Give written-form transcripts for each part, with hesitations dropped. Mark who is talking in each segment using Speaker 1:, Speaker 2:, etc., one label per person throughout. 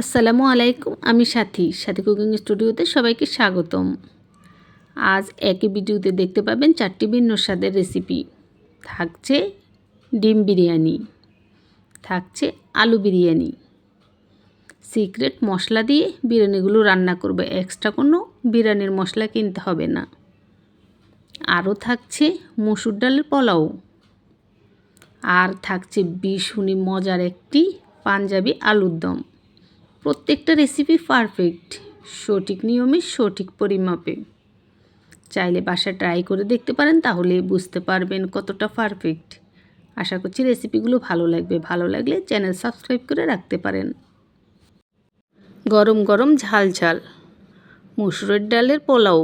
Speaker 1: আসসালামু আলাইকুম, আমি সাথী কুকিং স্টুডিওতে সবাইকে স্বাগতম। আজ একই ভিডিওতে দেখতে পাবেন 4টি ভিন্ন স্বাদের রেসিপি। থাকছে ডিম বিরিয়ানি, থাকছে আলু বিরিয়ানি, সিক্রেট মশলা দিয়ে বিরিয়ানিগুলো রান্না করবে, এক্সট্রা কোনো বিরিয়ানির মশলা কিনতে হবে না। আরও থাকছে মসুর ডালের পোলাও, আর থাকছে ভীষণই মজার একটি পাঞ্জাবি আলুর দম। প্রত্যেকটা রেসিপি পারফেক্ট, সঠিক নিয়মে সঠিক পরিমাপে। চাইলে বাসায় ট্রাই করে দেখতে পারেন, তাহলে বুঝতে পারবেন কতটা পারফেক্ট। আশা করছি রেসিপিগুলো ভালো লাগবে। ভালো লাগলে চ্যানেল সাবস্ক্রাইব করে রাখতে পারেন। গরম গরম ঝাল ঝাল মসুরের ডালের পোলাও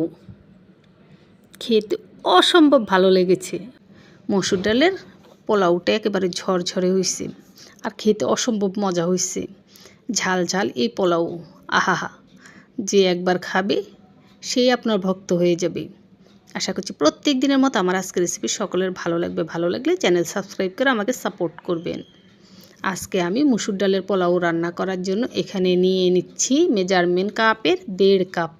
Speaker 1: খেতে অসম্ভব ভালো লেগেছে। মসুর ডালের পোলাওটা একেবারে ঝরঝরে হয়েছে, আর খেতে অসম্ভব মজা হয়েছে। ঝাল ঝাল এই পোলাও, আহাহা, যে একবার খাবে সেই আপনার ভক্ত হয়ে যাবে। আশা করছি প্রত্যেক দিনের মতো আমার আজকের রেসিপি সকলের ভালো লাগবে। ভালো লাগলে চ্যানেল সাবস্ক্রাইব করে আমাকে সাপোর্ট করবেন। আজকে আমি মসুর ডালের পোলাও রান্না করার জন্য এখানে নিয়ে নিচ্ছি মেজারমেন্ট কাপের 1.5 কাপ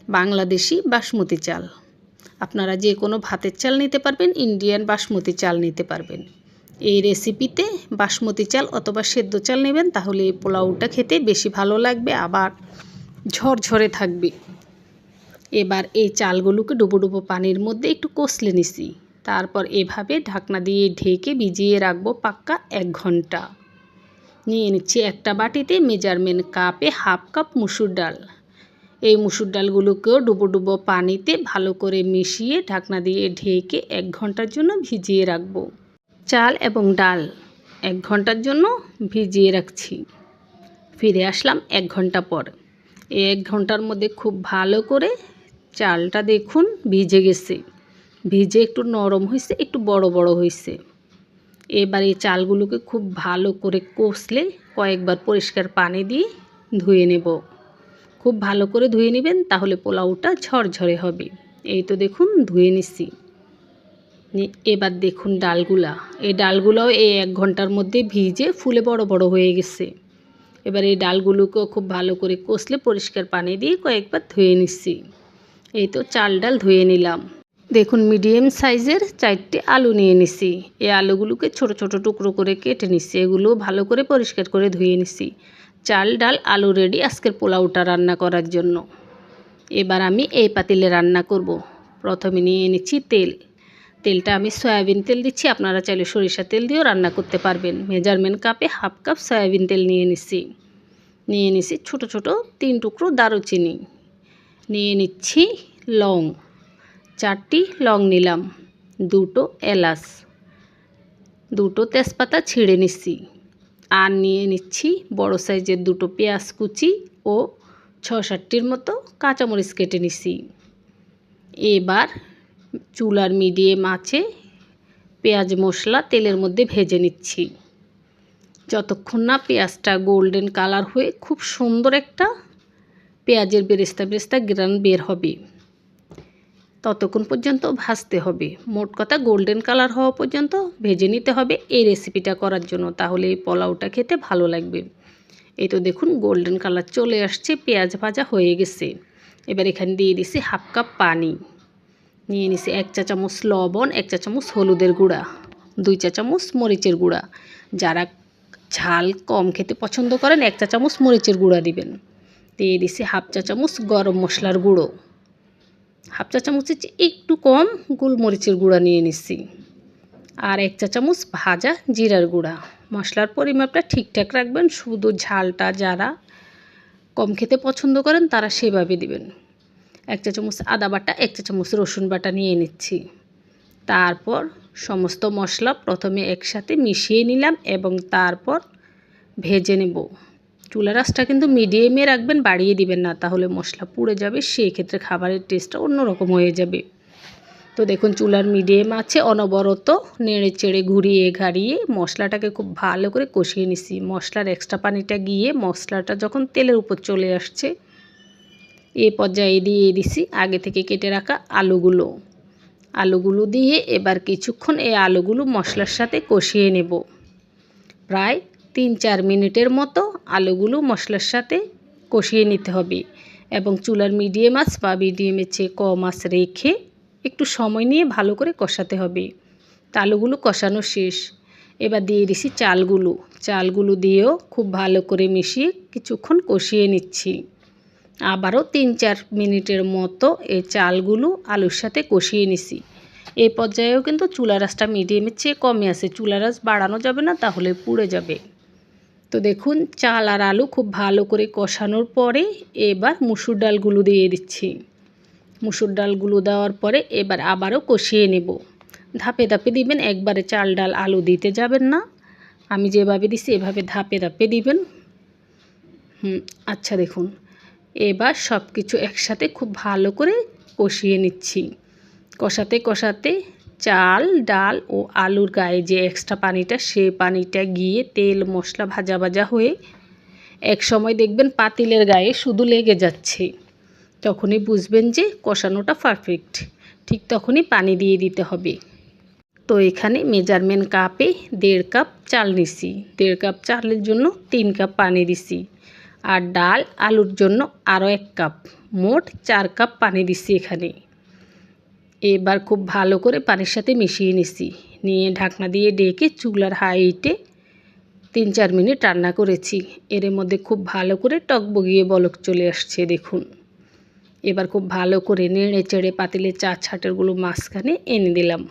Speaker 1: বাংলাদেশি বাসমতি চাল। আপনারা যে কোনো ভাতের চাল নিতে পারবেন, ইন্ডিয়ান বাসমতি চাল নিতে পারবেন। এই রেসিপিতে বাসমতি চাল অথবা সেদ্ধ চাল নেবেন, তাহলে এই পোলাওটা খেতে বেশি ভালো লাগবে, আবার ঝরঝরে থাকবে। এবার এই চালগুলোকে ডুবো ডুবো পানির মধ্যে একটু কষলে নিছি। তারপর এভাবে ঢাকনা দিয়ে ঢেকে ভিজিয়ে রাখবো পাক্কা 1 ঘন্টা। নিয়ে নিচ্ছি একটা বাটিতে মেজারমেন্ট কাপে 1/2 কাপ মুসুর ডাল। এই মুসুর ডালগুলোকেও ডুবো ডুবো পানিতে ভালো করে মিশিয়ে ঢাকনা দিয়ে ঢেকে 1 ঘন্টার জন্য ভিজিয়ে রাখবো। চাল এবং ডাল 1 ঘন্টার জন্য ভিজিয়ে রাখছি। ফিরে আসলাম 1 ঘন্টা পর। এই 1 ঘন্টার মধ্যে খুব ভালো করে চালটা দেখুন ভিজে গেছে, ভিজে একটু নরম হয়েছে, একটু বড় বড় হয়েছে। এবার এই চালগুলোকে খুব ভালো করে কষলে কয়েকবার পরিষ্কার পানি দিয়ে ধুয়ে নেব। খুব ভালো করে ধুয়ে নেবেন, তাহলে পোলাওটা ঝরঝরে হবে। এই তো দেখুন ধুয়ে নিচ্ছি। এবার দেখুন ডালগুলা, এই ডালগুলাও এই 1 ঘন্টার মধ্যে ভিজে ফুলে বড় বড় হয়ে গেছে। এবার এই ডালগুলোকেও খুব ভালো করে কষলে পরিষ্কার পানি দিয়ে কয়েকবার ধুয়ে নিচ্ছি। এই তো চাল ডাল ধুয়ে নিলাম। দেখুন মিডিয়াম সাইজের 4টি আলু নিয়ে নিচ্ছি। এই আলুগুলোকে ছোট ছোট টুকরো করে কেটে নিচ্ছি। এগুলো ভালো করে পরিষ্কার করে ধুয়ে নিচ্ছি। চাল ডাল আলু রেডি আজকের পোলাওটা রান্না করার জন্য। এবার আমি এই পাতিলে রান্না করব। প্রথমে নিয়ে নিচ্ছি তেল। তেলটা আমি সয়াবিন তেল দিচ্ছি, আপনারা চাইলে সরিষা তেল দিয়েও রান্না করতে পারবেন। মেজারমেন্ট কাপে 1/2 কাপ সয়াবিন তেল নিয়ে নিচ্ছি ছোট ছোট 3 টুকরো দারুচিনি। নিয়ে নিচ্ছি লং, 4টি লং নিলাম, 2টো এলাচ, 2টো তেজপাতা ছিঁড়ে নিচ্ছি। আর নিয়ে নিচ্ছি বড় সাইজের 2টো পেঁয়াজ কুচি ও 6-7টির মতো কাঁচামরিচ কেটে নিচ্ছি। এবার চুলার মিডিয়াম আঁচে পেঁয়াজ মশলা তেলের মধ্যে ভেজে নিচ্ছি, যতক্ষণ না পেঁয়াজটা গোল্ডেন কালার হয়ে খুব সুন্দর একটা পেঁয়াজের বেরেস্তা বেরেস্তা গ্রান বের হবে, ততক্ষণ পর্যন্ত ভাজতে হবে। মোট কথা গোল্ডেন কালার হওয়া পর্যন্ত ভেজে নিতে হবে এই রেসিপিটা করার জন্য, তাহলে এই পোলাওটা খেতে ভালো লাগবে। এই তো দেখুন গোল্ডেন কালার চলে আসছে, পেঁয়াজ ভাজা হয়ে গেছে। এবার এখানে দিয়ে দিছি 1/2 কাপ পানি। নিয়ে নিছি 1 চা চামচ লবণ, 1 চা চামচ হলুদের গুঁড়া, 2 চা চামচ মরিচের গুঁড়া। যারা ঝাল কম খেতে পছন্দ করেন 1 চা চামচ মরিচের গুঁড়া দিবেন। দিয়ে দিছি 1/2 চা চামচ গরম মশলার গুঁড়ো, 1/2 চা চামচের চেয়ে একটু কম গোলমরিচের গুঁড়া নিয়ে নিচ্ছি। আর 1 চা চামচ ভাজা জিরার গুঁড়া। মশলার পরিমাপটা ঠিকঠাক রাখবেন, শুধু ঝালটা যারা কম খেতে পছন্দ করেন তারা সেভাবে দিবেন। 1 চা চামচ আদা বাটা, 1 চা চামচ রসুন বাটা নিয়ে নিচ্ছি। তারপর সমস্ত মশলা প্রথমে একসাথে মিশিয়ে নিলাম এবং তারপর ভেজে নেব। চুলার আঁচটা কিন্তু মিডিয়ামে রাখবেন, বাড়িয়ে দিবেন না, তাহলে মশলা পুড়ে যাবে, সেই ক্ষেত্রে খাবারের টেস্টটা অন্যরকম হয়ে যাবে। তো দেখুন চুলার মিডিয়াম আছে, অনবরত নেড়ে চেড়ে ঘুরিয়ে ঘাড়িয়ে মশলাটাকে খুব ভালো করে কষিয়ে নিছি। মশলার এক্সট্রা পানিটা গিয়ে মশলাটা যখন তেলের উপর চলে আসছে, এই পর্যায়ে দিয়ে দিছি আগে থেকে কেটে রাখা আলুগুলো দিয়ে এবার কিছুক্ষণ এই আলুগুলো মশলার সাথে কষিয়ে নেব। প্রায় 3-4 মিনিটের মতো আলুগুলো মশলার সাথে কষিয়ে নিতে হবে এবং চুলার মিডিয়াম আঁচ বা মিডিয়ামের চেয়ে কম আঁচ রেখে একটু সময় নিয়ে ভালো করে কষাতে হবে। তা আলুগুলো কষানো শেষ। এবার দিয়ে দিছি চালগুলো দিয়েও খুব ভালো করে মিশিয়ে কিছুক্ষণ কষিয়ে নিচ্ছি। আবারও 3-4 মিনিটের মতো এই চালগুলো আলুর সাথে কষিয়ে নিছি। এই পর্যায়েও কিন্তু চুলার আঁচটা মিডিয়ামের চেয়ে কমে আছে, চুলার আঁচ বাড়ানো যাবে না, তাহলে পুড়ে যাবে। তো দেখুন চাল আর আলু খুব ভালো করে কষানোর পরে এবার মুসুর ডালগুলো দিয়ে দিচ্ছি। মুসুর ডালগুলো দেওয়ার পরে এবার আবারও কষিয়ে নেব। ধাপে ধাপে দিবেন, একবারে চাল ডাল আলু দিতে যাবেন না। আমি যেভাবে দিছি এভাবে ধাপে ধাপে দিবেন। আচ্ছা দেখুন এবার সব কিছু একসাথে খুব ভালো করে কষিয়ে নিচ্ছি। কষাতে কষাতে চাল ডাল ও আলুর গায়ে যে এক্সট্রা পানিটা, সেই পানিটা গিয়ে তেল মশলা ভাজা ভাজা হয়ে এক সময় দেখবেন পাতিলের গায়ে শুধু লেগে যাচ্ছে। তখনই বুঝবেন যে কষানোটা পারফেক্ট। ঠিক তখনই পানি দিয়ে দিতে হবে। তো এখানে মেজারমেন্ট কাপে 1.5 কাপ চাল নিছি, 1.5 কাপ চালের জন্য 3 কাপ পানি দিছি। আর ডাল আলুর জন্য আরও 1 কাপ, মোট 4 কাপ পানি দিছি এখানে। এবার খুব ভালো করে পানির সাথে মিশিয়ে নিয়ে ঢাকনা দিয়ে ডেকে চুলার হাইটে 3-4 মিনিট রান্না করেছি। এর মধ্যে খুব ভালো করে টকবগিয়ে বলক চলে আসছে দেখুন। এবার খুব ভালো করে নেড়ে চেড়ে পাতিলের 4 ছাটেরগুলো মাঝখানে এনে দিলাম।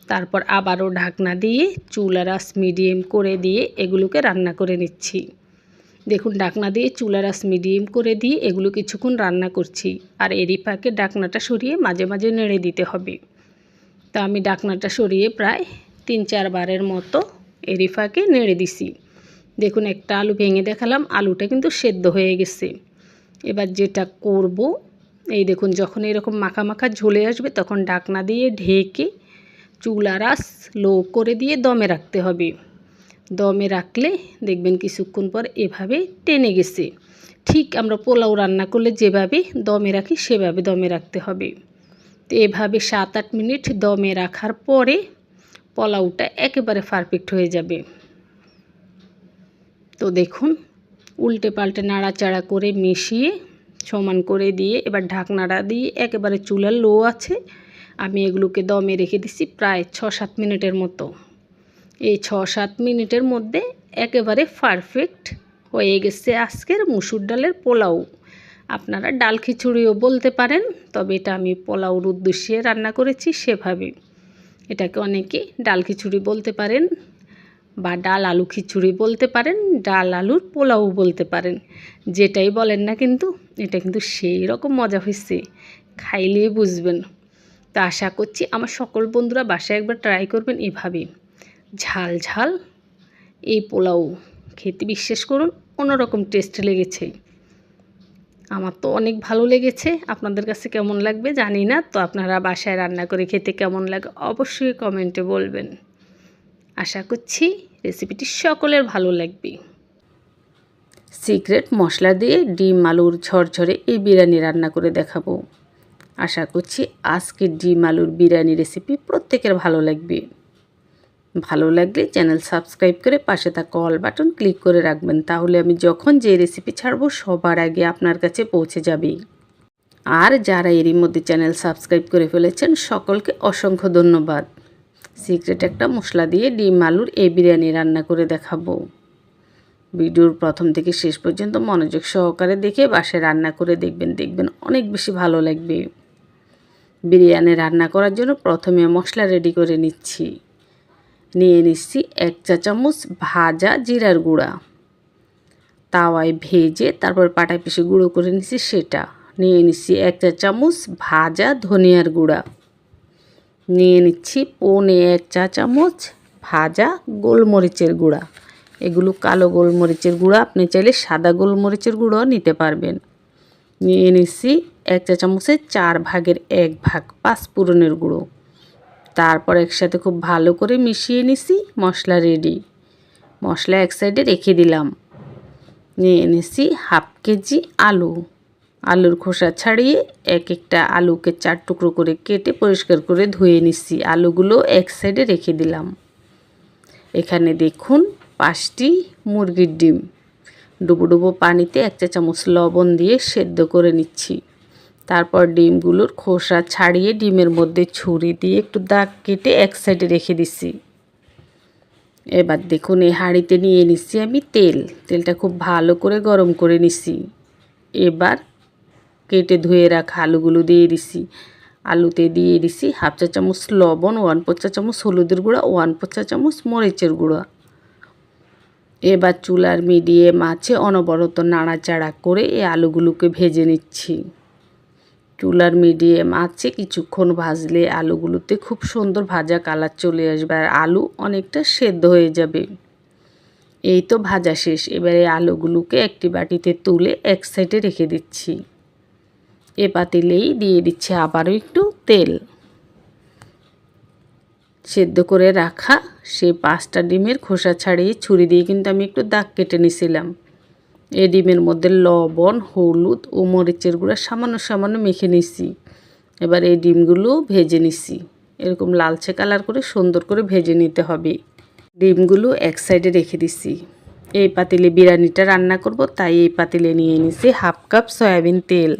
Speaker 1: তারপর আবারও ঢাকনা দিয়ে চুলার আঁচ মিডিয়াম করে দিয়ে এগুলোকে রান্না করে নিচ্ছি। দেখুন ঢাকনা দিয়ে চুলার আঁচ মিডিয়াম করে দিয়ে এগুলো কিছুক্ষণ রান্না করছি। আর এরই ফাঁকে ঢাকনাটা সরিয়ে মাঝে মাঝে নেড়ে দিতে হবে। তা আমি ঢাকনাটা সরিয়ে প্রায় 3-4 বারের মতো এরই ফাঁকে নেড়ে দিছি। দেখুন একটা আলু ভেঙে দেখালাম, আলুটা কিন্তু সেদ্ধ হয়ে গেছে। এবার যেটা করব, এই দেখুন যখন এরকম মাখা মাখা ঝোলে আসবে তখন ঢাকনা দিয়ে ঢেকে চুলার আঁচ লো করে দিয়ে দমে রাখতে হবে। দমে রাখলে দেখবেন কিছুক্ষণ পর এভাবে টেনে গেছে। ঠিক আমরা পোলাও রান্না করলে যেভাবে দমে রাখি সেভাবে দমে রাখতে হবে। তো এভাবে 7-8 মিনিট দমে রাখার পরে পোলাওটা একেবারে পারফেক্ট হয়ে যাবে। তো দেখুন উল্টে পাল্টে নাড়াচাড়া করে মিশিয়ে সমান করে দিয়ে এবার ঢাকনাটা দিয়ে একেবারে চুলার লো আছে আমি এগুলোকে দমে রেখে দিছি প্রায় 6-7 মিনিটের মতো। এই 6-7 মিনিটের মধ্যে একেবারে পারফেক্ট হয়ে গেছে আজকের মুসুর ডালের পোলাও। আপনারা ডাল খিচুড়িও বলতে পারেন, তবে এটা আমি পোলাওর উদ্দেশ্যে রান্না করেছি সেভাবে। এটাকে অনেকে ডাল খিচুড়ি বলতে পারেন বা ডাল আলু খিচুড়ি বলতে পারেন, ডাল আলুর পোলাও বলতে পারেন, যেটাই বলেন না কিন্তু এটা কিন্তু সেই রকম মজা হয়েছে, খাইলেই বুঝবেন। তো আশা করছি আমার সকল বন্ধুরা বাসায় একবার ট্রাই করবেন এভাবে। ঝাল ঝাল এই পোলাও খেতে বিশ্বাস করুন অন্যরকম টেস্ট লেগেছে। আমার তো অনেক ভালো লেগেছে, আপনাদের কাছে কেমন লাগবে জানি না। তো আপনারা বাসায় রান্না করে খেতে কেমন লাগে অবশ্যই কমেন্টে বলবেন। আশা করছি রেসিপিটি সকলের ভালো লাগবে। সিক্রেট মশলা দিয়ে ডিম আলুর ঝরঝরে এই বিরিয়ানি রান্না করে দেখাবো। আশা করছি আজকের ডিম আলুর বিরিয়ানি রেসিপি প্রত্যেকের ভালো লাগবে। ভালো লাগলে চ্যানেল সাবস্ক্রাইব করে পাশে থাকা অল বাটন ক্লিক করে রাখবেন, তাহলে আমি যখন যে রেসিপি ছাড়বো সবার আগে আপনার কাছে পৌঁছে যাবে। আর যারা এরই মধ্যে চ্যানেল সাবস্ক্রাইব করে ফেলেছেন সকলকে অসংখ্য ধন্যবাদ। সিক্রেট একটা মশলা দিয়ে ডিম আলুর এই বিরিয়ানি রান্না করে দেখাবো। ভিডিওর প্রথম থেকে শেষ পর্যন্ত মনোযোগ সহকারে দেখে বাসায় রান্না করে দেখবেন অনেক বেশি ভালো লাগবে। বিরিয়ানি রান্না করার জন্য প্রথমে মশলা রেডি করে নিচ্ছি। নিয়ে নিচ্ছি 1 চা চামচ ভাজা জিরার গুঁড়া, তাওয়ায় ভেজে তারপর পাটায় পিষে গুঁড়ো করে নিচ্ছি সেটা। নিয়ে নিচ্ছি 1 চা চামচ ভাজা ধনিয়ার গুঁড়া, নিয়ে নিচ্ছি 1.25 চা চামচ ভাজা গোলমরিচের গুঁড়া। এগুলো কালো গোলমরিচের গুঁড়া, আপনি চাইলে সাদা গোলমরিচের গুঁড়ো নিতে পারবেন। নিয়ে নিচ্ছি 1 চা চামচের 4 ভাগের 1 ভাগ পাঁচফোড়নের গুঁড়ো। তারপর একসাথে খুব ভালো করে মিশিয়ে নিছি। মশলা রেডি। মশলা এক সাইডে রেখে দিলাম। নিয়ে নিচ্ছি 1/2 কেজি আলু। আলুর খোসা ছাড়িয়ে এক একটা আলুকে 4 টুকরো করে কেটে পরিষ্কার করে ধুয়ে নিচ্ছি। আলুগুলো এক সাইডে রেখে দিলাম। এখানে দেখুন 5টি মুরগির ডিম। ডুবো ডুবো পানিতে 1 চা চামচ লবণ দিয়ে সেদ্ধ করে নিচ্ছি। তারপর ডিমগুলোর খোসা ছাড়িয়ে ডিমের মধ্যে ছুরি দিয়ে একটু দাগ কেটে এক সাইডে রেখে দিচ্ছি। এবার দেখুন এই হাঁড়িতে নিয়ে নিচ্ছি আমি তেলটা খুব ভালো করে গরম করে নিচ্ছি। এবার কেটে ধুয়ে রাখা আলুগুলো দিয়ে দিচ্ছি। আলুতে দিয়ে দিচ্ছি 1/2 চা চামচ লবণ, 1/4 চা চামচ হলুদের গুঁড়া, 1/4 চা চামচ মরিচের গুঁড়া। এবার চুলার মিডিয়াম আঁচে অনবরত নাড়াচাড়া করে এই আলুগুলোকে ভেজে নিচ্ছি। চুলার মিডিয়াম আঁচে কিছুক্ষণ ভাজলে আলুগুলোতে খুব সুন্দর ভাজা কালার চলে আসবে আর আলু অনেকটা সেদ্ধ হয়ে যাবে। এই তো ভাজা শেষ। এবারে আলুগুলোকে একটি বাটিতে তুলে এক সাইডে রেখে দিচ্ছি। এ পাতিলেই দিয়ে দিচ্ছি আবারও একটু তেল। সেদ্ধ করে রাখা সেই 5টা ডিমের খোসা ছাড়িয়ে ছুরি দিয়ে কিন্তু আমি একটু দাগ কেটে নিয়েছিলাম। এই ডিমের মধ্যে লবণ, হলুদ ও মরিচের গুঁড়া সামান্য সামান্য মেখে নিচ্ছি। এবার এই ডিমগুলো ভেজে নিচ্ছি। এরকম লালচে কালার করে সুন্দর করে ভেজে নিতে হবে। ডিমগুলো এক সাইডে রেখে দিচ্ছি। এই পাতিলে বিরিয়ানিটা রান্না করব, তাই এই পাতিলে নিয়ে নিচ্ছি 1/2 কাপ সয়াবিন তেল।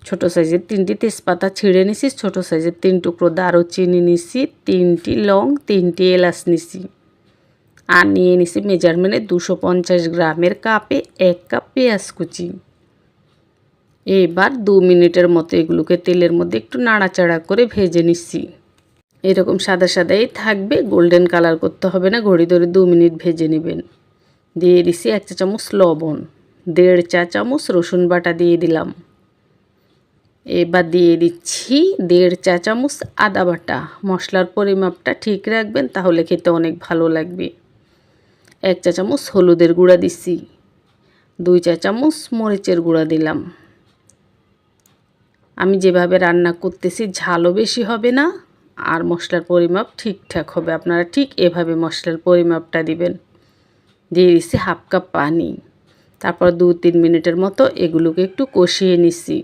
Speaker 1: ছোট সাইজের 3টি তেজপাতা ছিঁড়ে নিছি, ছোট সাইজের 3 টুকরো দারুচিনি নিছি, 3টি লং, 3টি এলাচ নিছি। আর নিয়ে নিছি মেজারমেন্টে 250 গ্রামের কাপে 1 কাপ পেঁয়াজ কুচি। এবার 2 মিনিটের মতো এগুলোকে তেলের মধ্যে একটু নাড়াচাড়া করে ভেজে নিচ্ছি। এরকম সাদা সাদাই থাকবে, গোল্ডেন কালার করতে হবে না। ঘড়ি ধরে 2 মিনিট ভেজে নেবেন। দিয়ে দিছি 1 চা চামচ লবণ, 1.5 চা চামচ রসুন বাটা দিয়ে দিলাম। এবার দিয়ে দিচ্ছি 1.5 চা চামচ আদা বাটা। মশলার পরিমাপটা ঠিক রাখবেন, তাহলে খেতে অনেক ভালো লাগবে। 1 চা চামচ হলুদের গুঁড়া দিচ্ছি, 2 চা চামচ মরিচের গুঁড়া দিলাম। আমি যেভাবে রান্না করতেছি ঝালও বেশি হবে না আর মশলার পরিমাপ ঠিকঠাক হবে। আপনারা ঠিক এভাবে মশলার পরিমাপটা দিবেন। দিয়ে দিচ্ছি 1/2 কাপ পানি। তারপর 2-3 মিনিটের মতো এগুলোকে একটু কষিয়ে নিচ্ছি।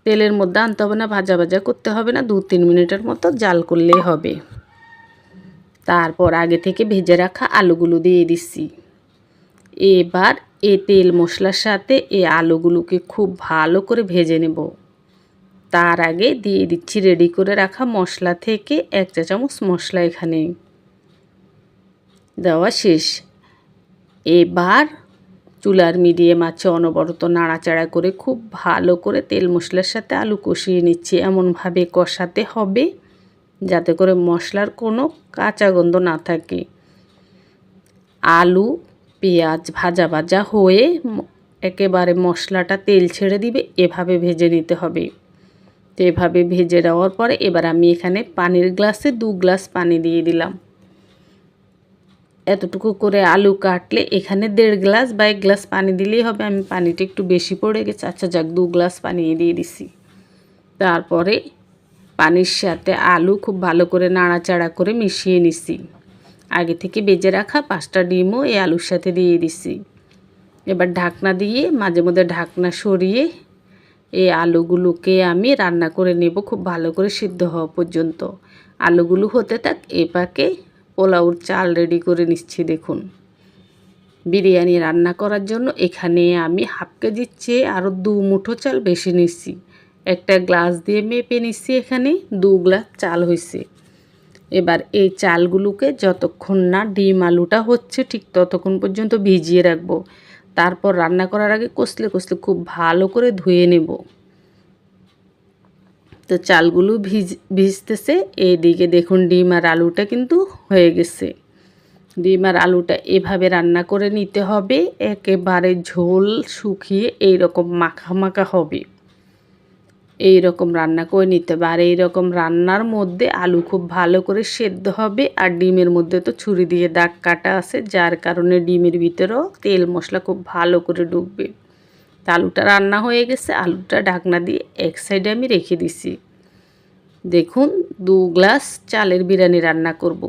Speaker 1: তেলের মধ্যে আনতে হবে না, ভাজা ভাজা করতে হবে না, 2-3 মিনিটের মতো জাল করলেই হবে। তারপর আগে থেকে ভেজে রাখা আলুগুলো দিয়ে দিচ্ছি। এবার এই তেল মশলার সাথে এই আলুগুলোকে খুব ভালো করে ভেজে নেব। তার আগে দিয়ে দিচ্ছি রেডি করে রাখা মশলা থেকে 1 চা চামচ মশলা এখানে দেওয়া শেষ। এবার চুলার মিডিয়াম আঁচে অনবরত নাড়াচাড়া করে খুব ভালো করে তেল মশলার সাথে আলু কষিয়ে নিচ্ছি। এমনভাবে কষাতে হবে যাতে করে মশলার কোনো কাঁচা গন্ধ না থাকে। আলু পেঁয়াজ ভাজা ভাজা হয়ে একেবারে মশলাটা তেল ছেড়ে দিবে, এভাবে ভেজে নিতে হবে। তো এভাবে ভেজে নেওয়ার পরে এবার আমি এখানে পানির গ্লাসে 2 গ্লাস পানি দিয়ে দিলাম। এতটুকু করে আলু কাটলে এখানে 1.5 গ্লাস বা 1 গ্লাস পানি দিলেই হবে। আমি পানিটা একটু বেশি পড়ে গেছে, আচ্ছা যাক 2 গ্লাস পানি দিয়ে দিছি। তারপরে পানির সাথে আলু খুব ভালো করে নাড়াচাড়া করে মিশিয়ে নিছি। আগে থেকে ভেজে রাখা 5টা ডিমও এই আলুর সাথে দিয়ে দিছি। এবার ঢাকনা দিয়ে মাঝে মধ্যে ঢাকনা সরিয়ে এই আলুগুলোকে আমি রান্না করে নেব খুব ভালো করে সিদ্ধ হওয়া পর্যন্ত। আলুগুলো হতে থাক, এই পাকে পোলাওর চাল রেডি করে নিচ্ছি। দেখুন বিরিয়ানি রান্না করার জন্য এখানে আমি 1/2 কেজির চেয়ে আরও 2 মুঠো চাল বেশি নিচ্ছি। একটা গ্লাস দিয়ে মেপে নিচ্ছি, এখানে 2 গ্লাস চাল হয়েছে। এবার এই চালগুলোকে যতক্ষণ না ডিম আলুটা হচ্ছে ঠিক ততক্ষণ পর্যন্ত ভিজিয়ে রাখবো। তারপর রান্না করার আগে কষলে কষলে খুব ভালো করে ধুয়ে নেব। তো চালগুলো ভিজতেছে, এইদিকে দেখুন ডিম আর আলুটা কিন্তু হয়ে গেছে। ডিম আর আলুটা এভাবে রান্না করে নিতে হবে, একেবারে ঝোল শুকিয়ে এইরকম মাখা মাখা হবে। এই রকম রান্না করে নিতে হবে। আর এইরকম রান্নার মধ্যে আলু খুব ভালো করে সেদ্ধ হবে আর ডিমের মধ্যে তো ছুরি দিয়ে দাগ কাটা আছে, যার কারণে ডিমের ভিতরেও তেল মশলা খুব ভালো করে ঢুকবে। তা আলুটা রান্না হয়ে গেছে, আলুটা ঢাকনা দিয়ে এক সাইডে আমি রেখে দিছি। দেখুন 2 গ্লাস চালের বিরিয়ানি রান্না করব।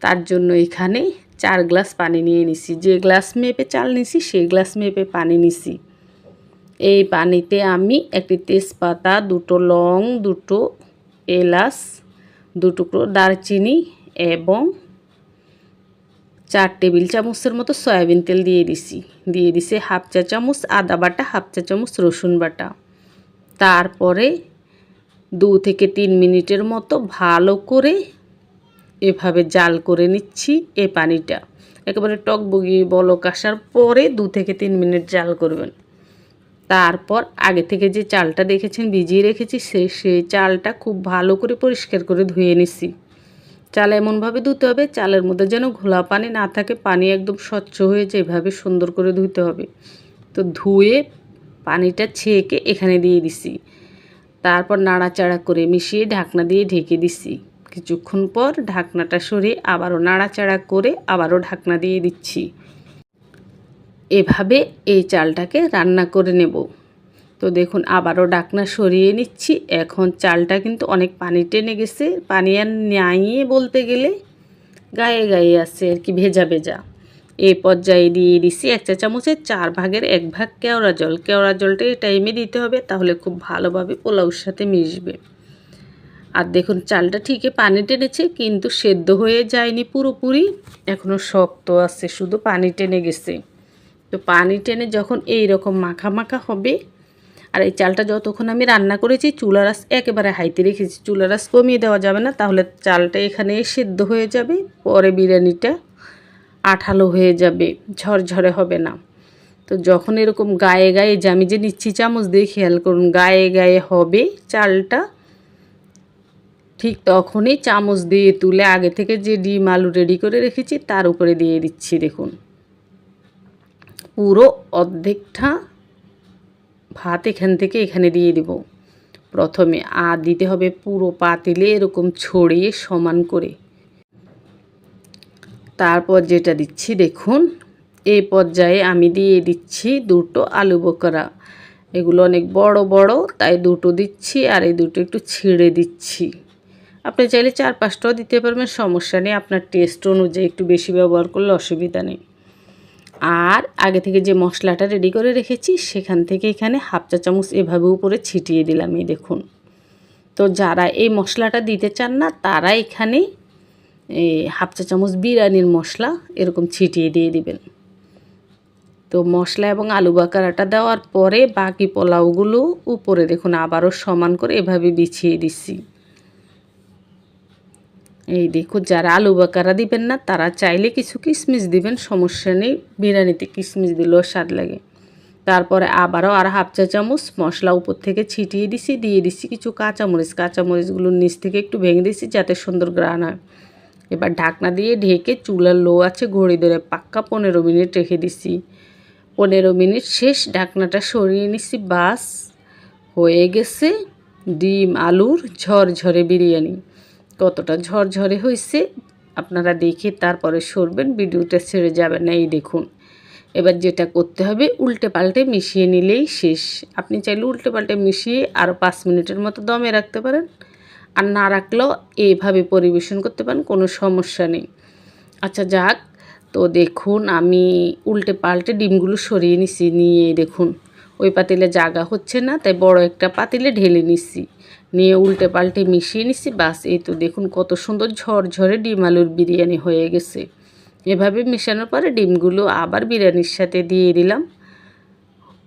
Speaker 1: তার জন্য এখানে 4 গ্লাস পানি নিয়ে নিছি। যে গ্লাস মেপে চাল নিছি সেই গ্লাস মেপে পানি নিছি। এই পানিতে আমি একটি তেজপাতা, 2টো লং, 2টো এলাচ, 2 টুকরো দারচিনি এবং 4 টেবিল চামচের মতো সয়াবিন তেল দিয়ে দিছি হাফ চা চামচ আদা বাটা, হাফ চা চামচ রসুন বাটা। তারপরে 2 থেকে 3 মিনিটের মতো ভালো করে এভাবে জাল করে নিচ্ছি। এই পানিটা একেবারে টকবগি বলক আসার পরে 2 থেকে 3 মিনিট জাল করবেন। তারপর আগে থেকে যে চালটা দেখেছেন ভিজিয়ে রেখেছি সেই চালটা খুব ভালো করে পরিষ্কার করে ধুয়ে নিচ্ছি। চাল এমনভাবে ধুতে হবে চালের মধ্যে যেন ঘোলা পানি না থাকে, পানি একদম স্বচ্ছ হয়ে যায়, এভাবে সুন্দর করে ধুতে হবে। তো ধুয়ে পানিটা ছেঁকে এখানে দিয়ে দিছি। তারপর নাড়াচাড়া করে মিশিয়ে ঢাকনা দিয়ে ঢেকে দিছি। কিছুক্ষণ পর ঢাকনাটা সরিয়ে আবারও নাড়াচাড়া করে আবারও ঢাকনা দিয়ে দিচ্ছি। এভাবে এই চালটাকে রান্না করে নেব। তো দেখুন আবারও ঢাকনা সরিয়ে নিচ্ছি। এখন চালটা কিন্তু অনেক পানি টেনে গেছে, পানি আর নাইয়ে বলতে গেলে গায়ে গায়ে আছে আর কি, ভেজা ভেজা। এই পর্যায়ে দিয়ে দিছি 1 চা চামচের 4 ভাগের 1 ভাগ কেওড়া জল। কেওড়া জলটা এই টাইমে দিতে হবে, তাহলে খুব ভালোভাবে পোলাওর সাথে মিশবে। আর দেখুন চালটা ঠিকই পানি টেনেছে কিন্তু সেদ্ধ হয়ে যায়নি পুরোপুরি, এখনও শক্ত আছে, শুধু পানি টেনে গেছে। তো পানি টেনে যখন এই রকম মাখা মাখা হবে, আর এই চালটা যতক্ষণ আমি রান্না করেছি চুলার আঁচ একেবারে হাইতে রেখেছি, চুলার আঁচ কমিয়ে দেওয়া যাবে না, তাহলে চালটা এখানে সেদ্ধ হয়ে যাবে, পরে বিরিয়ানিটা আঠালো হয়ে যাবে, ঝরঝরে হবে না। তো যখন এরকম গায়ে গায়ে আমি যে নিচ্ছি চামচ দিয়ে খেয়াল করুন, গায়ে গায়ে হবে চালটা, ঠিক তখনই চামচ দিয়ে তুলে আগে থেকে যে ডিম আলু রেডি করে রেখেছি তার উপরে দিয়ে দিচ্ছি। দেখুন পুরো অর্ধেকটা ভাত এখান থেকে এখানে দিয়ে দেব। প্রথমে আর দিতে হবে পুরো পাতিলে এরকম ছড়িয়ে সমান করে। তারপর যেটা দিচ্ছি দেখুন, এই পর্যায়ে আমি দিয়ে দিচ্ছি 2টো আলু বোখরা। এগুলো অনেক বড় বড়, তাই 2টো দিচ্ছি, আর এই 2টো একটু ছিঁড়ে দিচ্ছি। আপনি চাইলে 4-5টাও দিতে পারবেন, সমস্যা নেই, আপনার টেস্ট অনুযায়ী একটু বেশি ব্যবহার করলে অসুবিধা নেই। আর আগে থেকে যে মশলাটা রেডি করে রেখেছি সেখান থেকে এখানে হাফ চা চামচ এভাবে উপরে ছিটিয়ে দিলাম। এই দেখুন। তো যারা এই মশলাটা দিতে চান না তারা এখানে হাফ চা চামচ বিরিয়ানির মশলা এরকম ছিটিয়ে দিয়ে দিবেন। তো মশলা এবং আলু বাকারাটা দেওয়ার পরে বাকি পোলাওগুলো উপরে দেখুন আবারও সমান করে এভাবে বিছিয়ে দিচ্ছি। এই দেখুন যারা আলু বাকারা দিবেন না তারা চাইলে কিছু কিশমিশ দিবেন, সমস্যা নেই, বিরিয়ানিতে কিশমিশ দিলেও স্বাদ লাগে। তারপরে আবারও আর হাফ চা চামচ মশলা উপর থেকে ছিটিয়ে দিছি, দিয়ে দিচ্ছি কিছু কাঁচামরিচগুলোর নিচ থেকে একটু ভেঙে দিচ্ছি যাতে সুন্দর গ্রান হয়। এবার ঢাকনা দিয়ে ঢেকে চুলার লো আছে ঘড়ি ধরে পাক্কা 15 মিনিট রেখে দিছি। 15 মিনিট শেষ, ঢাকনাটা সরিয়ে নিচ্ছি। বাস হয়ে গেছে ডিম আলুর ঝরঝরে বিরিয়ানি। কতটা ঝরঝরে হয়েছে আপনারা দেখে তারপরে সরবেন, ভিডিওটা ছেড়ে যাবেন না। এই দেখুন এবার যেটা করতে হবে উল্টে পাল্টে মিশিয়ে নিলেই শেষ। আপনি চাইলে উল্টে পাল্টে মিশিয়ে আরও 5 মিনিটের মতো দমে রাখতে পারেন, আর না রাখলেও এইভাবে পরিবেশন করতে পারেন, কোনো সমস্যা নেই। আচ্ছা যাক, তো দেখুন আমি উল্টে পাল্টে ডিমগুলো সরিয়ে নিছি, নিয়ে দেখুন ওই পাতিলে জায়গা হচ্ছে না, তাই বড় একটা পাতিলে ঢেলে নিচ্ছি, নিয়ে উল্টে পাল্টে মিশিয়ে নিচ্ছি। বাস এই তো দেখুন কত সুন্দর ঝরঝরে ডিম আলুর বিরিয়ানি হয়ে গেছে। এভাবে মেশানোর পরে ডিমগুলো আবার বিরিয়ানির সাথে দিয়ে দিলাম।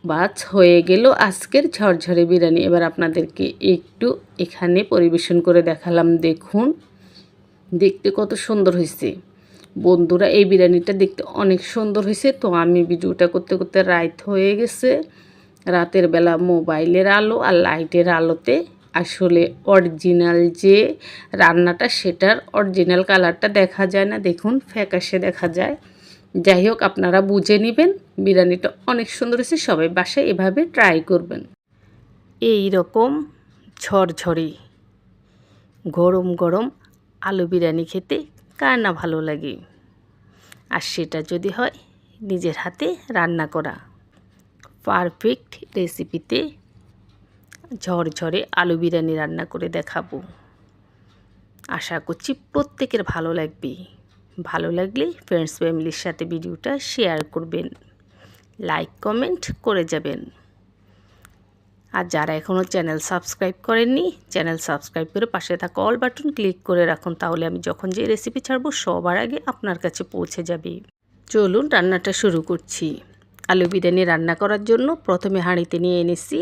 Speaker 1: বাস হয়ে গেল আজকের ঝরঝরে বিরিয়ানি। এবার আপনাদেরকে একটু এখানে পরিবেশন করে দেখালাম। দেখুন দেখতে কত সুন্দর হয়েছে বন্ধুরা, এই বিরিয়ানিটা দেখতে অনেক সুন্দর হয়েছে। তো আমি ভিডিওটা করতে করতে রাত হয়ে গেছে, রাতের বেলা মোবাইলের আলো আর লাইটের আলোতে আসলে অরিজিনাল যে রান্নাটা সেটার অরিজিনাল কালারটা দেখা যায় না, দেখুন ফ্যাকাশে দেখা যায়। যাই হোক আপনারা বুঝে নেবেন, বিরিয়ানিটা অনেক সুন্দর হয়েছে, সবাই বাসায় এভাবে ট্রাই করবেন। এই রকম ঝরঝরে গরম গরম আলু বিরিয়ানি খেতে কার না ভালো লাগে, আর সেটা যদি হয় নিজের হাতে রান্না করা। পারফেক্ট রেসিপিতে ঝরঝরে আলু বিরিয়ানি রান্না করে দেখাবো। আশা করছি প্রত্যেকের ভালো লাগবে। ভালো লাগলে ফ্রেন্ডস ফ্যামিলির সাথে ভিডিওটা শেয়ার করবেন, লাইক কমেন্ট করে যাবেন। আর যারা এখনও চ্যানেল সাবস্ক্রাইব করেননি, চ্যানেল সাবস্ক্রাইব করে পাশে থাকা অল বাটন ক্লিক করে রাখুন, তাহলে আমি যখন যে রেসিপি ছাড়বো সবার আগে আপনার কাছে পৌঁছে যাবে। চলুন রান্নাটা শুরু করছি। আলু বিরিয়ানি রান্না করার জন্য প্রথমে হাঁড়িতে নিয়ে এনেছি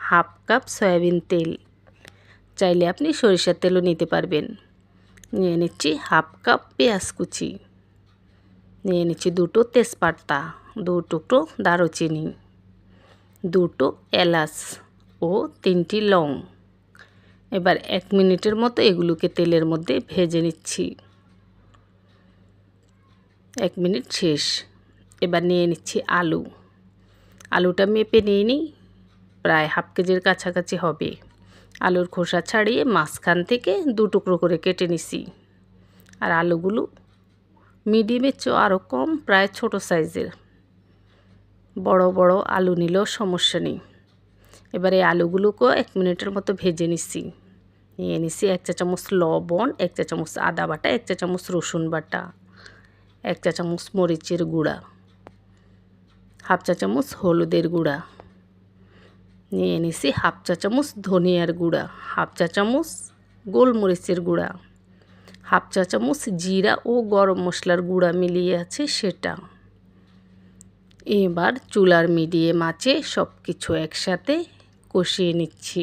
Speaker 1: হাফ কাপ সয়াবিন তেল, চাইলে আপনি সরিষার তেলও নিতে পারবেন। নিয়ে নিচ্ছি হাফ কাপ পেঁয়াজ কুচি, নিয়ে নিচ্ছি 2টো তেজপাতা, 2 টুকরো দারুচিনি, 2টো এলাচ ও 3টি লং। এবার 1 মিনিটের মতো এগুলোকে তেলের মধ্যে ভেজে নিচ্ছি। 1 মিনিট শেষ। এবার নিয়ে নিচ্ছি আলুটা মেপে নিয়ে নিই, প্রায় হাফ কেজির কাছাকাছি হবে। আলুর খোসা ছাড়িয়ে মাঝখান থেকে 2 টুকরো করে কেটে নিছি। আর আলুগুলো মিডিয়ামের চেয়ে আরও কম, প্রায় ছোট সাইজের। বড় বড় আলু নিলেও সমস্যা নেই। এবার এই আলুগুলোকেও 1 মিনিটের মতো ভেজে নিছি। নিয়ে নিছি 1 চা চামচ লবণ, 1 চা চামচ আদা বাটা, 1 চা চামচ রসুন বাটা, 1 চা চামচ মরিচের গুঁড়া, হাফ চা চামচ হলুদের গুঁড়া, নিয়ে নিছি হাফ চা চামচ ধনিয়ার গুঁড়া, হাফ চা চামচ গোলমরিচের গুঁড়া, হাফ চা চামচ জিরা ও গরম মশলার গুঁড়া মিলিয়ে আছে সেটা। এবার চুলার মিডিয়াম আঁচে সব কিছু একসাথে কষিয়ে নিচ্ছি।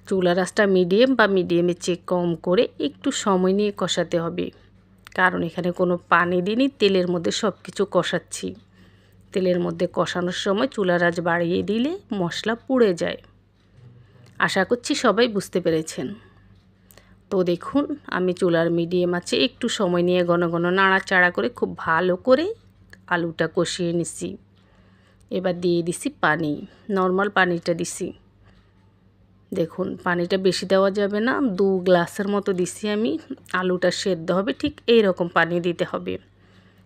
Speaker 1: চুলার আঁচটা মিডিয়াম বা মিডিয়ামের চেয়ে কম করে একটু সময় নিয়ে কষাতে হবে, কারণ এখানে কোনো পানি দিইনি, তেলের মধ্যে সব কিছু কষাচ্ছি। তেলের মধ্যে কষানোর সময় চুলার আঁচ বাড়িয়ে দিলে মশলা পুড়ে যায়। আশা করছি সবাই বুঝতে পেরেছেন। তো দেখুন, আমি চুলার মিডিয়াম আঁচে একটু সময় নিয়ে ঘন ঘন নাড়াচাড়া করে খুব ভালো করে আলুটা কষিয়ে নিছি। এবার দিয়ে দিছি পানি, নর্মাল পানিটা দিছি। দেখুন, পানিটা বেশি দেওয়া যাবে না, 2 গ্লাসের মতো দিছি আমি। আলুটা সেদ্ধ হবে ঠিক এই রকম পানি দিতে হবে।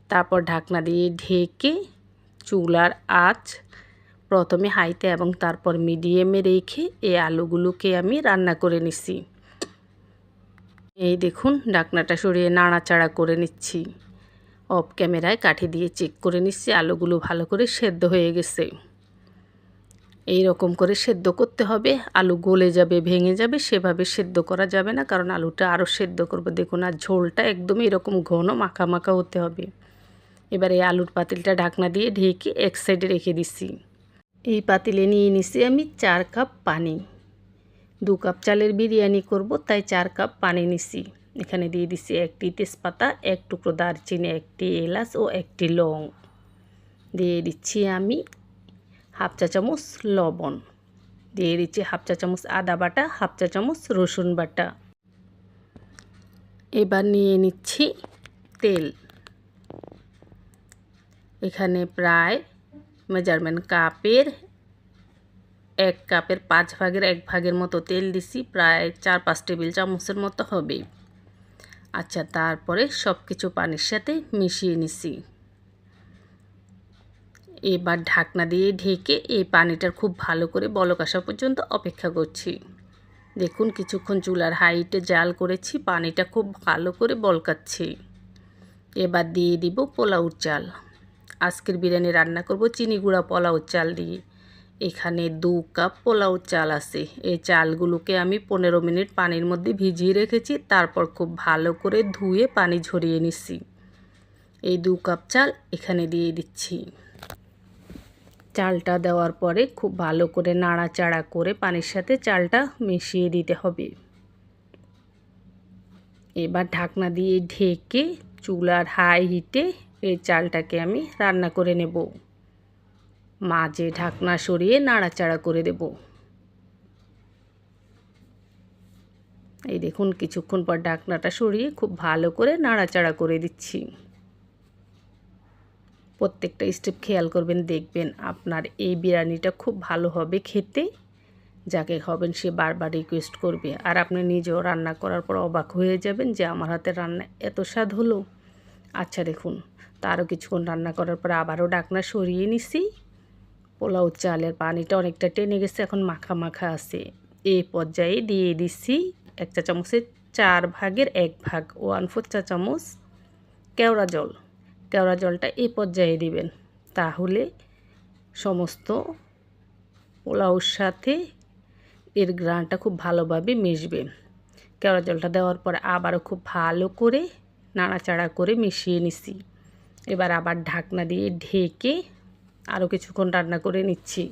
Speaker 1: তারপর ঢাকনা দিয়ে ঢেকে চুলার আঁচ প্রথমে হাইতে এবং তারপর মিডিয়ামে রেখে এই আলুগুলোকে আমি রান্না করে নিছি। এই দেখুন, ঢাকনাটা সরিয়ে নাড়াচাড়া করে নিচ্ছি। অফ ক্যামেরায় কাঠি দিয়ে চেক করে নিচ্ছি আলুগুলো ভালো করে সেদ্ধ হয়ে গেছে। এই রকম করে সেদ্ধ করতে হবে, আলু গলে যাবে, ভেঙে যাবে সেভাবে সেদ্ধ করা যাবে না, কারণ আলুটা আরও সেদ্ধ করব। দেখুন, আর ঝোলটা একদম এরকম ঘন মাখা মাখা হতে হবে। এবার এই আলুর পাতিলটা ঢাকনা দিয়ে ঢেকে এক সাইডে রেখে দিছি। এই পাতিলে নিয়ে নিছি আমি 4 কাপ পানি। 2 কাপ চালের বিরিয়ানি করব, তাই 4 কাপ পানি নিছি। এখানে দিয়ে দিছি 1টি তেজপাতা, 1 টুকরো দারচিনি, 1টি এলাচ ও 1টি লং। দিয়ে দিচ্ছি আমি হাফ চা চামচ লবণ, দিয়ে দিচ্ছি হাফ চা চামচ আদা বাটা, হাফ চা চামচ রসুন বাটা। এবার নিয়ে নিচ্ছি তেল। এখানে প্রায় মেজারমেন্ট কাপের 1 কাপের 5 ভাগের 1 ভাগের মতো তেল দিছি, প্রায় 4-5 টেবিল চামচের মতো হবে। আচ্ছা, তারপরে সব কিছু পানির সাথে মিশিয়ে নিছি। এবার ঢাকনা দিয়ে ঢেকে এই পানিটার খুব ভালো করে বলক আসা পর্যন্ত অপেক্ষা করছি। দেখুন, কিছুক্ষণ চুলার হাইটে জাল করেছি, পানিটা খুব ভালো করে বলকাচ্ছে। এবার দিয়ে দিব পোলাওর চাল। আজকের বিরিয়ানি রান্না করব চিনি গুঁড়া পোলাওর চাল দিয়ে। এখানে 2 কাপ পোলাওর চাল আছে। এই চালগুলোকে আমি 15 মিনিট পানির মধ্যে ভিজিয়ে রেখেছি, তারপর খুব ভালো করে ধুয়ে পানি ঝরিয়ে নিচ্ছি। এই 2 কাপ চাল এখানে দিয়ে দিচ্ছি। চালটা দেওয়ার পরে খুব ভালো করে নাড়াচাড়া করে পানির সাথে চালটা মিশিয়ে দিতে হবে। এবার ঢাকনা দিয়ে ঢেকে চুলার হাই হিটে এই চালটাকে আমি রান্না করে নেব। মাঝে ঢাকনা সরিয়ে নাড়াচাড়া করে দেব। এই দেখুন, কিছুক্ষণ পর ঢাকনাটা সরিয়ে খুব ভালো করে নাড়াচাড়া করে দিচ্ছি। প্রত্যেকটা স্টেপ খেয়াল করবেন, দেখবেন আপনার এই বিরিয়ানিটা খুব ভালো হবে খেতে। যাকে খাবেন সে বারবার রিকোয়েস্ট করবে, আর আপনি নিজেও রান্না করার পর অবাক হয়ে যাবেন যে আমার হাতের রান্না এত স্বাদ হলো। আচ্ছা দেখুন, তারও কিছুক্ষণ রান্না করার পর আবারও ঢাকনা সরিয়ে নিছি। পোলাও চালের পানিটা অনেকটা টেনে গেছে, এখন মাখা মাখা আছে। এই পর্যায়ে দিয়ে দিচ্ছি 1 চা চামচের 4 ভাগের 1 ভাগ 1/4 চা চামচ কেওড়া জল। কেওড়া জলটা এই পর্যায়ে দিবেন, তাহলে সমস্ত পোলাওর সাথে এর ঘ্রাণটা খুব ভালোভাবে মিশবে। কেওড়া জলটা দেওয়ার পর আবারও খুব ভালো করে নাড়াচাড়া করে মিশিয়ে নিছি। এবার আবার ঢাকনা দিয়ে ঢেকে আরও কিছুক্ষণ রান্না করে নিচ্ছি।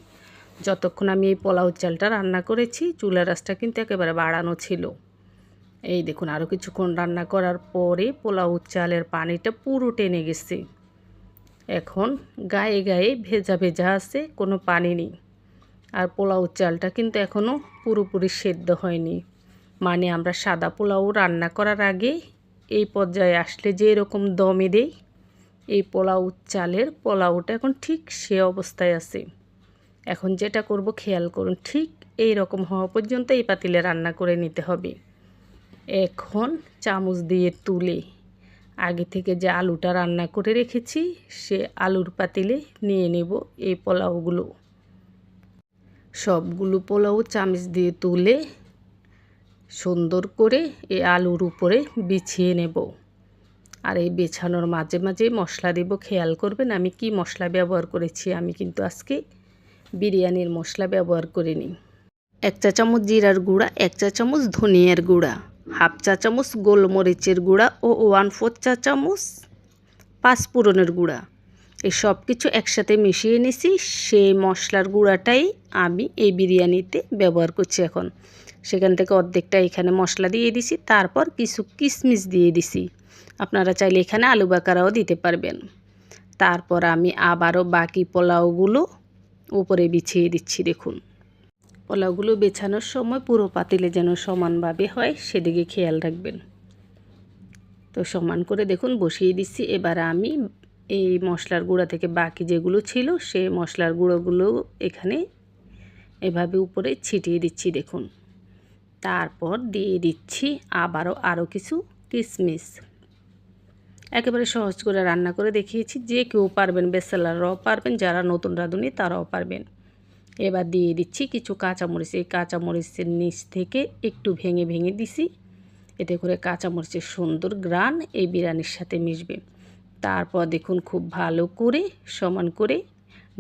Speaker 1: যতক্ষণ আমি এই পোলাও চালটা রান্না করেছি চুলার আঁচটা কিন্তু একেবারে বাড়ানো ছিল। এই দেখুন আরও কিছুক্ষণ রান্না করার পরে পোলাও চালের পানিটা পুরো টেনে গেছে। এখন গায়ে গায়ে ভেজা ভেজা আছে, কোনো পানি নেই। আর পোলাও চালটা কিন্তু এখনও পুরোপুরি সেদ্ধ হয়নি। মানে আমরা সাদা পোলাও রান্না করার আগে এই পর্যায়ে আসলে যে এরকম দমে দেই, এই পোলাও চালের পোলাওটা এখন ঠিক সে অবস্থায় আছে। এখন যেটা করব খেয়াল করুন, ঠিক এই রকম হওয়া পর্যন্ত এই পাতিলে রান্না করে নিতে হবে। এখন চামচ দিয়ে তুলে আগে থেকে যে আলুটা রান্না করে রেখেছি সে আলুর পাতিলে নিয়ে নেব এই পোলাওগুলো। সবগুলো পোলাও চামচ দিয়ে তুলে সুন্দর করে এই আলুর উপরে বিছিয়ে নেব। আর এই বেছানোর মাঝে মাঝে মশলা দেব, খেয়াল করবেন আমি কি মশলা ব্যবহার করেছি। আমি কিন্তু আজকে বিরিয়ানির মশলা ব্যবহার করিনি। 1 চা চামচ জিরার গুঁড়া, 1 চা চামচ ধনিয়ার গুঁড়া, হাফ চা চামচ গোলমরিচের গুঁড়া ও 1/4 চা চামচ পাঁচফোড়নের গুঁড়া। এই সব কিছু একসাথে মিশিয়ে নিছি। সেই মশলার গুঁড়াটাই আমি এই বিরিয়ানিতে ব্যবহার করছি। এখন সেখান থেকে অর্ধেকটা এখানে মশলা দিয়ে দিছি, তারপর কিছু কিশমিশ দিয়ে দিছি। আপনারা চাইলে এখানে আলু বাকারাও দিতে পারবেন। তারপর আমি আবারও বাকি পোলাওগুলো উপরে বিছিয়ে দিচ্ছি। দেখুন পোলাওগুলো বেছানোর সময় পুরো পাতিলে যেন সমানভাবে হয় সেদিকে খেয়াল রাখবেন। তো সমান করে দেখুন বসিয়ে দিচ্ছি। এবার আমি এই মশলার গুঁড়া থেকে বাকি যেগুলো ছিল সেই মশলার গুঁড়োগুলো এখানে এভাবে উপরে ছিটিয়ে দিচ্ছি। দেখুন তারপর দিয়ে দিচ্ছি আরও কিছু কিশমিশ। একেবারে সহজ করে রান্না করে দেখিয়েছি, যে কেউ পারবেন, ব্যাচেলাররাও পারবেন, যারা নতুন রাঁধুনি তারাও পারবেন। এবার দিয়ে দিচ্ছি কিছু কাঁচামরিচ। এই কাঁচামরিচের নিচ থেকে একটু ভেঙে ভেঙে দিছি, এতে করে কাঁচামরিচের সুন্দর ঘ্রাণ এই বিরিয়ানির সাথে মিশবে। তারপর দেখুন খুব ভালো করে সমান করে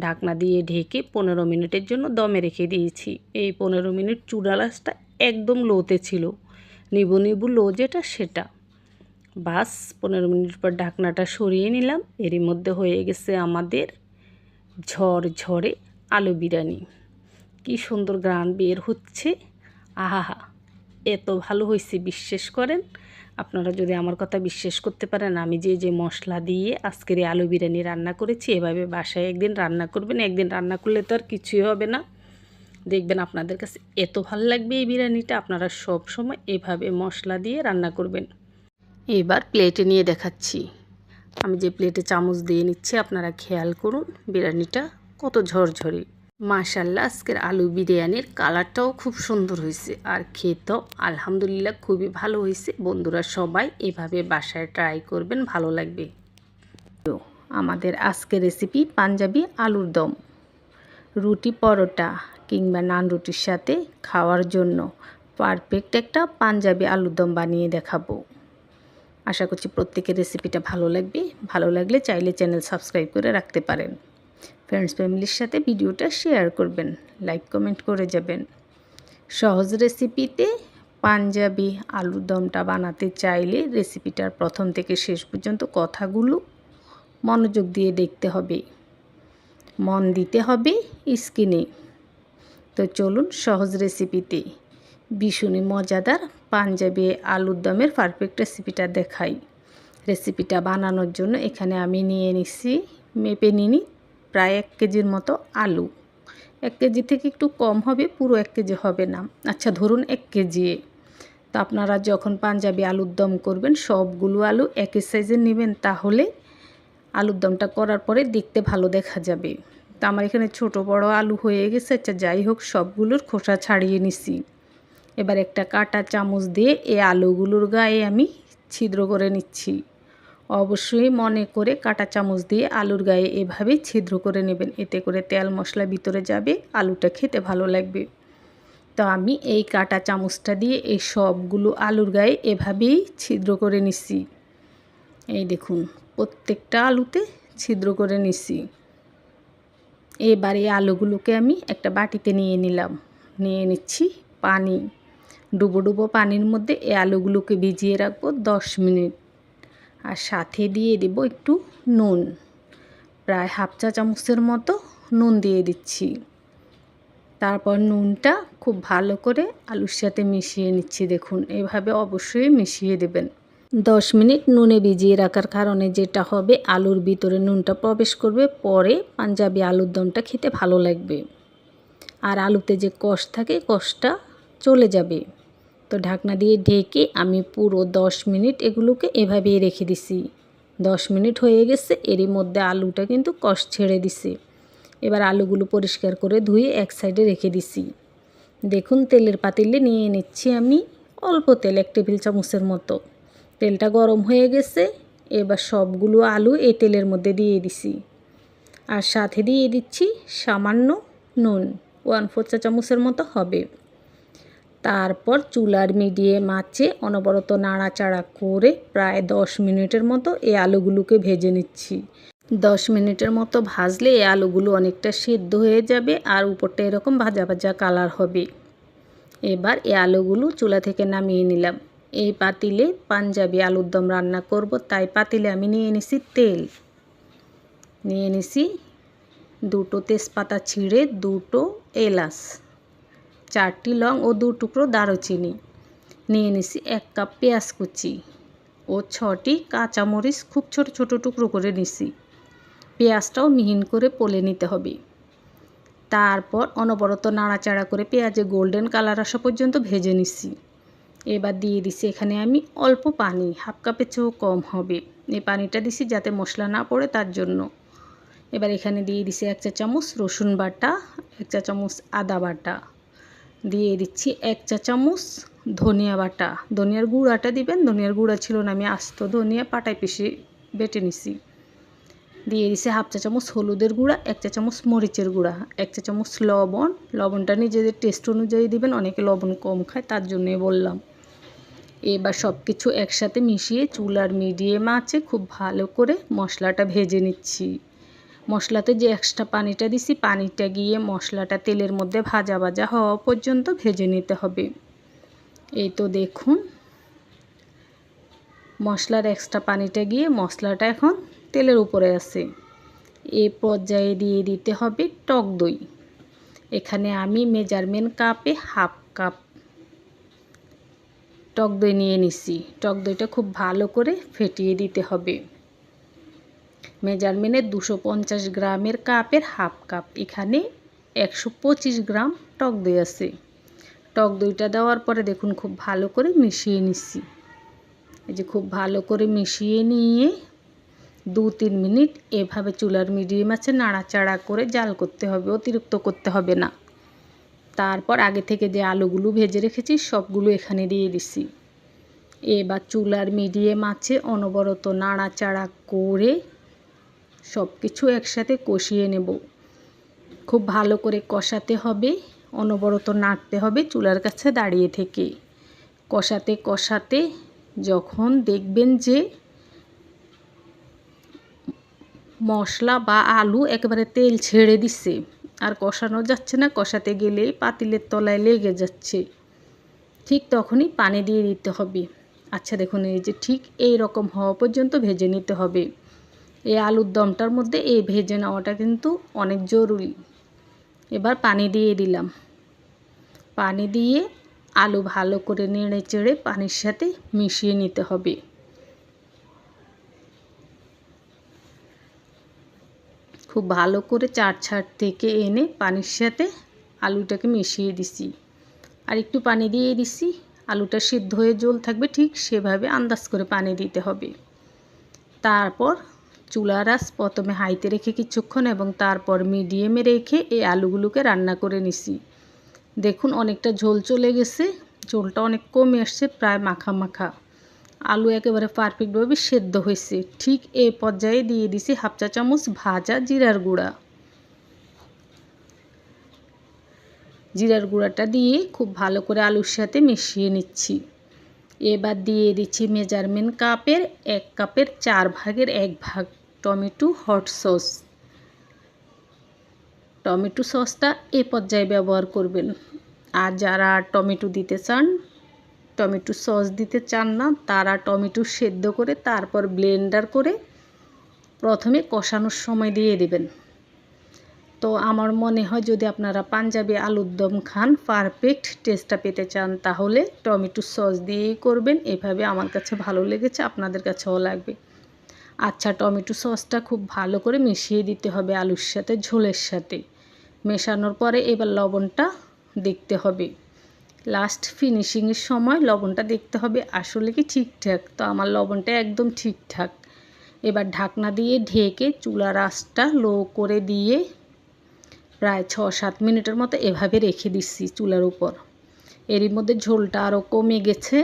Speaker 1: ঢাকনা দিয়ে ঢেকে 15 মিনিটের জন্য দমে রেখে দিয়েছি। এই 15 মিনিট চুলার আঁচটা একদম লোতে ছিল, নিবু লো যেটা সেটা। বাস 15 মিনিট পর ঢাকনাটা সরিয়ে নিলাম। এরই মধ্যে হয়ে গেছে আমাদের ঝরঝরে আলু বিরিয়ানি। কি সুন্দর ঘ্রাণ বের হচ্ছে, আহা! এত ভালো হয়েছে বিশ্বাস করেন। আপনারা যদি আমার কথা বিশ্বাস করতে পারেন, আমি যে মশলা দিয়ে আজকের এই আলু বিরিয়ানি রান্না করেছি, এভাবে বাসায় একদিন রান্না করবেন। একদিন রান্না করলে তো আর কিছুই হবে না, দেখবেন আপনাদের কাছে এত ভালো লাগবে এই বিরিয়ানিটা। আপনারা সব সময় এভাবে মশলা দিয়ে রান্না করবেন। এবার প্লেটে নিয়ে দেখাচ্ছি। আমি যে প্লেটে চামচ দিয়ে নিচ্ছি আপনারা খেয়াল করুন বিরিয়ানিটা কত ঝরঝরে। মাশাআল্লাহ, আজকের আলু বিরিয়ানির কালারটাও খুব সুন্দর হয়েছে, আর খেতেও আলহামদুলিল্লাহ খুবই ভালো হয়েছে। বন্ধুরা সবাই এভাবে বাসায় ট্রাই করবেন, ভালো লাগবে। তো আমাদের আজকের রেসিপি পাঞ্জাবি আলুর দম। রুটি, পরোটা কিংবা নান রুটির সাথে খাওয়ার জন্য পারফেক্ট একটা পাঞ্জাবি আলুর দম বানিয়ে দেখাবো। আশা করছি প্রত্যেকের রেসিপিটা ভালো লাগবে। ভালো লাগলে চাইলে চ্যানেল সাবস্ক্রাইব করে রাখতে পারেন। ফ্রেন্ডস ফ্যামিলির সাথে ভিডিওটা শেয়ার করবেন, লাইক কমেন্ট করে যাবেন। সহজ রেসিপিতে পাঞ্জাবি আলুর দমটা বানাতে চাইলে রেসিপিটার প্রথম থেকে শেষ পর্যন্ত কথাগুলো মনোযোগ দিয়ে দেখতে হবে, মন দিতে হবে স্ক্রিনে। তো চলুন সহজ রেসিপিতে ভীষণই মজাদার পাঞ্জাবি আলুর দমের পারফেক্ট রেসিপিটা দেখাই। রেসিপিটা বানানোর জন্য এখানে আমি নিয়ে নিচ্ছি, মেপে নিই প্রায় 1 কেজির মতো আলু। 1 কেজি থেকে একটু কম হবে, পুরো 1 কেজি হবে না। আচ্ছা ধরুন 1 কেজি। তো আপনারা যখন পাঞ্জাবি আলুর দম করবেন সবগুলো আলু একই সাইজের নেবেন, তাহলে আলুর দমটা করার পরে দেখতে ভালো দেখা যাবে। তো আমার এখানে ছোট বড় আলু হয়ে গেছে। আচ্ছা যাই হোক, সবগুলোর খোসা ছাড়িয়ে নিছি। এবার একটা কাঁটা চামচ দিয়ে এই আলুগুলোর গায়ে আমি ছিদ্র করে নিচ্ছি। অবশ্যই মনে করে কাঁটা চামচ দিয়ে আলুর গায়ে এভাবে ছিদ্র করে নেবেন, এতে করে তেল মশলা ভিতরে যাবে, আলুটা খেতে ভালো লাগবে। তো আমি এই কাঁটা চামচটা দিয়ে এই সবগুলো আলুর গায়ে এভাবেই ছিদ্র করে নিচ্ছি। এই দেখুন প্রত্যেকটা আলুতে ছিদ্র করে নিচ্ছি। এবার এই আলুগুলোকে আমি একটা বাটিতে নিয়ে নিচ্ছি পানি, ডুবো ডুবো পানির মধ্যে এই আলুগুলোকে ভিজিয়ে রাখবো 10 মিনিট। আর সাথে দিয়ে দেব একটু নুন, প্রায় হাফ চা চামচের মতো নুন দিয়ে দিচ্ছি। তারপর নুনটা খুব ভালো করে আলুর সাথে মিশিয়ে নিচ্ছি। দেখুন এভাবে অবশ্যই মিশিয়ে দেবেন। 10 মিনিট নুনে ভিজিয়ে রাখার কারণে যেটা হবে, আলুর ভিতরে নুনটা প্রবেশ করবে, পরে পাঞ্জাবি আলুর দমটা খেতে ভালো লাগবে। আর আলুতে যে কষ থাকে, কষটা চলে যাবে। তো ঢাকনা দিয়ে ঢেকে আমি পুরো 10 মিনিট এগুলোকে এভাবেই রেখে দিছি। 10 মিনিট হয়ে গেছে, এরই মধ্যে আলুটা কিন্তু কষ ছেড়ে দিছে। এবার আলুগুলো পরিষ্কার করে ধুয়ে এক সাইডে রেখে দিছি। দেখুন তেলের পাতিলে নিয়ে নিচ্ছি আমি অল্প তেল, 1 টেবিল চামচের মতো। তেলটা গরম হয়ে গেছে, এবার সবগুলো আলু এই তেলের মধ্যে দিয়ে দিছি। আর সাথে দিয়ে দিচ্ছি সামান্য নুন, 1/4 চা চামচের মতো হবে। তারপর চুলার মিডিয়াম আঁচে অনবরত নাড়াচাড়া করে প্রায় 10 মিনিটের মতো এই আলুগুলোকে ভেজে নিচ্ছি। 10 মিনিটের মতো ভাজলে এই আলুগুলো অনেকটা সিদ্ধ হয়ে যাবে আর উপরটা এরকম ভাজা ভাজা কালার হবে। এবার এই আলুগুলো চুলা থেকে নামিয়ে নিলাম। এই পাতিলে পাঞ্জাবি আলুর দম রান্না করব, তাই পাতিলে আমি নিয়ে নিছি তেল, নিয়ে নিছি 2টো তেজপাতা ছিঁড়ে, 2টো এলাচ, 4টি লং ও 2 টুকরো দারুচিনি, নিয়ে নিছি 1 কাপ পেঁয়াজ কুচি ও 6টি কাঁচামরিচ খুব ছোট ছোট টুকরো করে নিছি। পেঁয়াজটাও মিহিন করে পলে নিতে হবে। তারপর অনবরত নাড়াচাড়া করে পেঁয়াজে গোল্ডেন কালার আসা পর্যন্ত ভেজে নিছি। এবার দিয়ে দিছি এখানে আমি অল্প পানি, হাফ কাপের চেয়েও কম হবে। এই পানিটা দিছি যাতে মশলা না পড়ে, তার জন্য। এবার এখানে দিয়ে দিছি 1 চা চামচ রসুন বাটা, 1 চা চামচ আদা বাটা, দিয়ে দিচ্ছি 1 চা চামচ ধনিয়া বাটা। ধনিয়ার গুঁড়াটা দিবেন, ধনিয়ার গুঁড়া ছিল না, আমি আস্ত ধনিয়া পাটায় পিষে বেটে নিছি। দিয়ে দিছি হাফ চা চামচ হলুদের গুঁড়া, 1 চা চামচ মরিচের গুঁড়া, 1 চা চামচ লবণ। লবণটা নিজেদের টেস্ট অনুযায়ী দিবেন, অনেকে লবণ কম খায়, তার জন্যই বললাম। এবার সব কিছু একসাথে মিশিয়ে চুলার মিডিয়াম আঁচে খুব ভালো করে মশলাটা ভেজে নিচ্ছি। মশলাতে যে এক্সট্রা পানিটা দিছি, পানিটা গিয়ে মশলাটা তেলের মধ্যে ভাজা ভাজা হওয়া পর্যন্ত ভেজে নিতে হবে। এই তো দেখুন মশলার এক্সট্রা পানিটা গিয়ে মশলাটা এখন তেলের উপরে আছে। এই পর্যায়ে দিয়ে দিতে হবে টক দই। এখানে আমি মেজারমেন্ট কাপে হাফ কাপ টক দই নিয়ে নিছি। টক দইটা খুব ভালো করে ফেটিয়ে দিতে হবে। মেজারমেন্টে 250 গ্রামের কাপের হাফ কাপ, এখানে 125 গ্রাম টক দই আছে। টক দইটা দেওয়ার পরে দেখুন খুব ভালো করে মিশিয়ে নিচ্ছি। এই যে খুব ভালো করে মিশিয়ে নিয়ে 2-3 মিনিট এভাবে চুলার মিডিয়াম আঁচে নাড়াচাড়া করে জাল করতে হবে, অতিরিক্ত করতে হবে না। তারপর আগে থেকে যে আলুগুলো ভেজে রেখেছি সবগুলো এখানে দিয়ে দিছি। এবার চুলার মিডিয়াম আঁচে অনবরত নাড়াচাড়া করে সব কিছু একসাথে কষিয়ে নেব। খুব ভালো করে কষাতে হবে, অনবরত নাড়তে হবে চুলার কাছে দাঁড়িয়ে থেকে। কষাতে কষাতে যখন দেখবেন যে মশলা বা আলু একেবারে তেল ছেড়ে দিচ্ছে আর কষানো যাচ্ছে না, কষাতে গেলেই পাতিলের তলায় লেগে যাচ্ছে, ঠিক তখনই পানি দিয়ে দিতে হবে। আচ্ছা দেখুন এই যে ঠিক এই রকম হওয়া পর্যন্ত ভেজে নিতে হবে। এই আলুর দমটার মধ্যে এই ভেজে নেওয়াটা কিন্তু অনেক জরুরি। এবার পানি দিয়ে দিলাম। পানি দিয়ে আলু ভালো করে নেড়ে চেড়ে পানির সাথে মিশিয়ে নিতে হবে। খুব ভালো করে চার থেকে এনে পানির সাথে আলুটাকে মিশিয়ে দিছি। আর একটু পানি দিয়ে দিছি, আলুটা সিদ্ধ হয়ে জল থাকবে, ঠিক সেভাবে আন্দাজ করে পানি দিতে হবে। তারপর চুলার আঁচ প্রথমে হাইতে রেখে কিছুক্ষণ এবং তারপর মিডিয়ামে রেখে এই আলুগুলোকে রান্না করে নিছি। দেখুন অনেকটা ঝোল চলে গেছে, ঝোলটা অনেক কমে আসছে, প্রায় মাখা মাখা। আলু একেবারে পারফেক্টভাবে সেদ্ধ হয়েছে। ঠিক এই পর্যায়ে দিয়ে দিছি হাফ চা চামচ ভাজা জিরার গুঁড়া। জিরার গুঁড়াটা দিয়ে খুব ভালো করে আলুর সাথে মিশিয়ে নিচ্ছি। এবার দিয়ে দিচ্ছি মেজারমেন্ট কাপের 1 কাপের 4 ভাগের 1 ভাগ টমেটো হট সস। টমেটো সসটা এই পর্যায়ে ব্যবহার করবেন। আর যারা টমেটো দিতে চান, টমেটো সস দিতে চান না, তারা টমেটো সেদ্ধ করে তারপর ব্লেন্ডার করে প্রথমে কষানোর সময় দিয়ে দেবেন। তো আমার মনে হয় যদি আপনারা পাঞ্জাবি আলুর দম খান, পারফেক্ট টেস্টটা পেতে চান, তাহলে টমেটো সস দিয়েই করবেন। এভাবে আমার কাছে ভালো লেগেছে, আপনাদের কাছেও লাগবে। আচ্ছা, টমেটো সসটা খুব ভালো করে মিশিয়ে দিতে হবে আলুর সাথে, ঝোলের সাথে। মেশানোর পরে এবার লবণটা দেখতে হবে। লাস্ট ফিনিশিংয়ের সময় লবণটা দেখতে হবে আসলে কি ঠিকঠাক। তো আমার লবণটা একদম ঠিকঠাক। এবার ঢাকনা দিয়ে ঢেকে চুলার আঁচটা লো করে দিয়ে প্রায় 6-7 মিনিটের মতো এভাবে রেখে দিচ্ছি চুলার উপর। এরই মধ্যে ঝোলটা আরও কমে গেছে।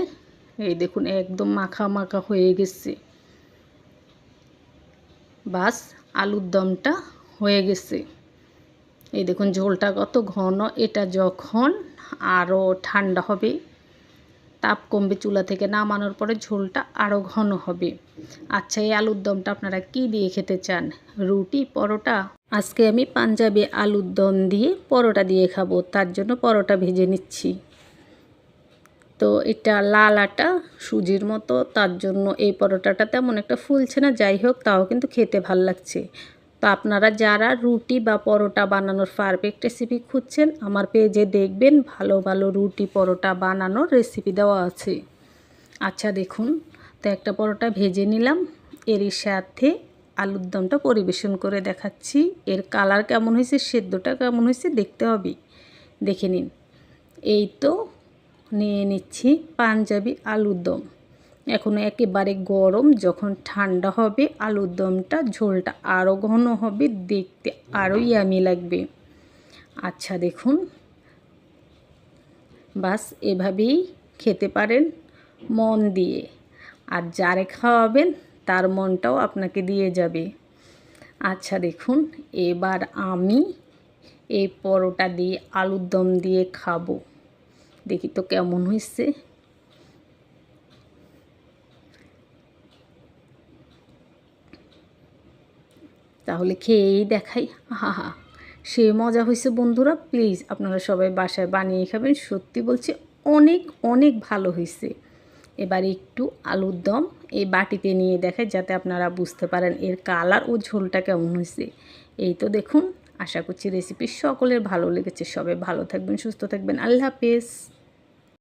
Speaker 1: এই দেখুন একদম মাখা মাখা হয়ে গেছে। বাস, আলুর দমটা হয়ে গেছে। এই দেখুন ঝোলটা কত ঘন। এটা যখন আরও ঠান্ডা হবে, তাপ কমবে, চুলা থেকে নামানোর পরে ঝোলটা আরও ঘন হবে। আচ্ছা, এই আলুর দমটা আপনারা কি দিয়ে খেতে চান? রুটি, পরোটা? আজকে আমি পাঞ্জাবি আলুর দম দিয়ে পরোটা দিয়ে খাবো, তার জন্য পরোটা ভেজে নিচ্ছি। তো এটা লাল আটা সুজির মতো, তার জন্য এই পরোটাটা তেমন একটা ফুলছে না, যাই হোক তাও কিন্তু খেতে ভাল লাগছে। তো আপনারা যারা রুটি বা পরোটা বানানোর পারফেক্ট রেসিপি খুঁজছেন, আমার পেজে দেখবেন ভালো ভালো রুটি পরোটা বানানোর রেসিপি দেওয়া আছে। আচ্ছা দেখুন, তো একটা পরোটা ভেজে নিলাম, এরই সাথে আলুর দমটা পরিবেশন করে দেখাচ্ছি। এর কালার কেমন হয়েছে, সেদ্ধটা কেমন হয়েছে দেখতে হবে, দেখে নিন। এই তো নিয়ে নিচ্ছি পাঞ্জাবি আলুর দম। এখনও একেবারে গরম, যখন ঠান্ডা হবে আলুর দমটা ঝোলটা আরও ঘন হবে, দেখতে আরও ইয়ামি লাগবে। আচ্ছা দেখুন, বাস এভাবেই খেতে পারেন মন দিয়ে। আর যারে খাওয়াবেন তার মনটাও আপনাকে দিয়ে যাবে। আচ্ছা দেখুন, এবার আমি এই পরোটা দিয়ে আলুর দম দিয়ে খাবো, দেখি তো কেমন হয়েছে। তাহলে খেয়েই দেখাই। হা, সে মজা হয়েছে বন্ধুরা। প্লিজ আপনারা সবাই বাসায় বানিয়ে খাবেন, সত্যি বলছি অনেক অনেক ভালো হয়েছে। এবার একটু আলুর দম এই বাটিতে নিয়ে দেখাই, যাতে আপনারা বুঝতে পারেন এর কালার ও ঝোলটা কেমন হয়েছে। এই তো দেখুন, আশা করছি রেসিপি সকলের ভালো লেগেছে। সবাই ভালো থাকবেন, সুস্থ থাকবেন। আল্লাহ হাফেজ।